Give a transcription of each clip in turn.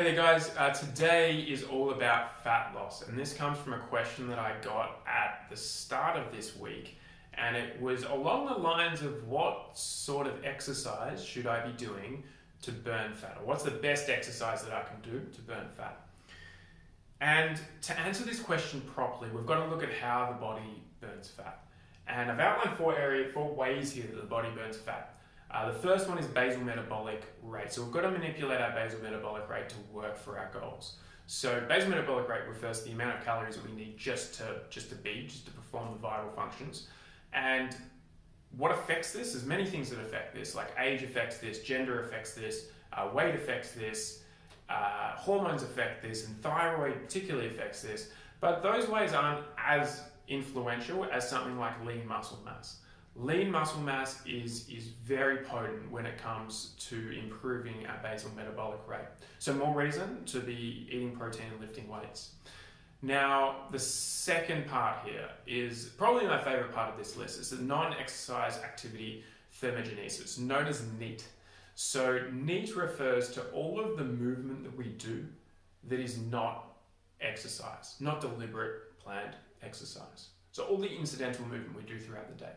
Hey there guys, today is all about fat loss, and this comes from a question that I got at the start of this week, and it was along the lines of what sort of exercise should I be doing to burn fat, or what's the best exercise that I can do to burn fat. And to answer this question properly, we've got to look at how the body burns fat. And I've outlined four ways here that the body burns fat. The first one is basal metabolic rate. So we've got to manipulate our basal metabolic rate to work for our goals. So basal metabolic rate refers to the amount of calories that we need just to perform the vital functions. And what affects this? There's many things that affect this, like age affects this, gender affects this, weight affects this, hormones affect this, and thyroid particularly affects this. But those ways aren't as influential as something like lean muscle mass. Lean muscle mass is very potent when it comes to improving our basal metabolic rate. So more reason to be eating protein and lifting weights. Now, the second part here is probably my favorite part of this list. It's the non-exercise activity thermogenesis, known as NEAT. So NEAT refers to all of the movement that we do that is not exercise, not deliberate, planned exercise. So all the incidental movement we do throughout the day.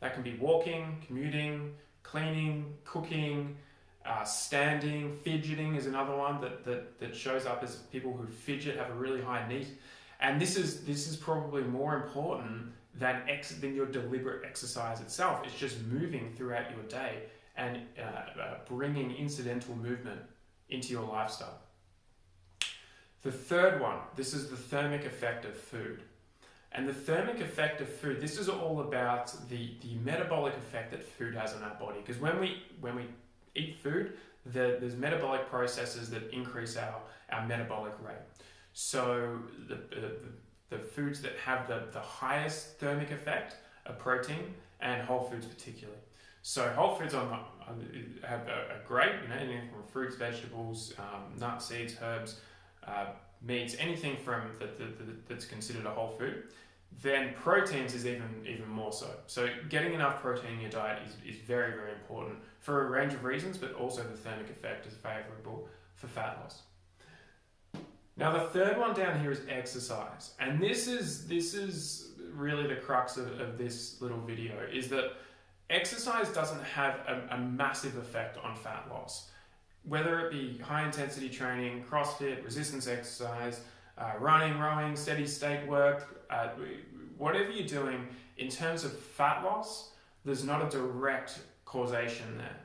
That can be walking, commuting, cleaning, cooking, standing, fidgeting is another one that shows up as people who fidget have a really high NEAT. And this is probably more important than your deliberate exercise itself. It's just moving throughout your day and bringing incidental movement into your lifestyle. The third one, this is the thermic effect of food. And the thermic effect of food, this is all about the metabolic effect that food has on our body. Because when we eat food, there's metabolic processes that increase our metabolic rate. So the foods that have the highest thermic effect are protein and whole foods particularly. So whole foods are great, anything from fruits, vegetables, nuts, seeds, herbs, meats, anything from that's considered a whole food. Then proteins is even more so. So getting enough protein in your diet is very, very important for a range of reasons, but also the thermic effect is favourable for fat loss. Now the third one down here is exercise. And this is really the crux of this little video, is that exercise doesn't have a massive effect on fat loss. Whether it be high intensity training, CrossFit, resistance exercise, running, rowing, steady state work, whatever you're doing, in terms of fat loss, there's not a direct causation there.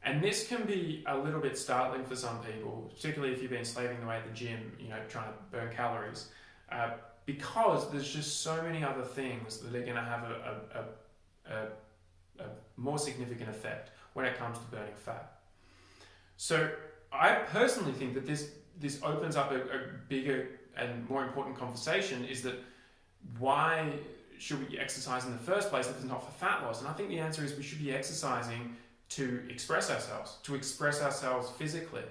And this can be a little bit startling for some people, particularly if you've been slaving away at the gym, trying to burn calories, because there's just so many other things that are going to have a more significant effect when it comes to burning fat. So I personally think that this opens up a bigger and more important conversation, is that why should we exercise in the first place if it's not for fat loss? And I think the answer is we should be exercising to express ourselves physically.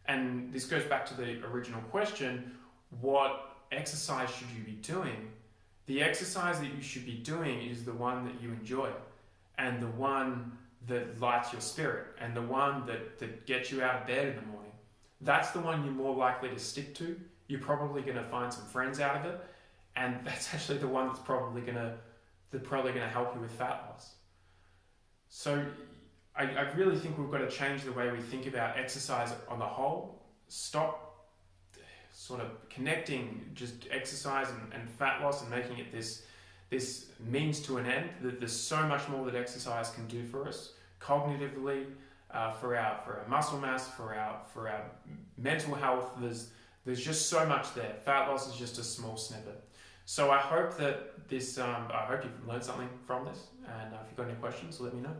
And this goes back to the original question, what exercise should you be doing? The exercise that you should be doing is the one that you enjoy, and the one that lights your spirit, and the one that gets you out of bed in the morning. That's the one you're more likely to stick to. You're probably going to find some friends out of it, and that's actually the one that's probably going to help you with fat loss. So I really think we've got to change the way we think about exercise on the whole. Stop sort of connecting just exercise and fat loss and making it this means to an end. There's so much more that exercise can do for us cognitively, for our muscle mass, for our mental health. There's just so much there. Fat loss is just a small snippet. So I hope that I hope you've learned something from this, and if you've got any questions, let me know.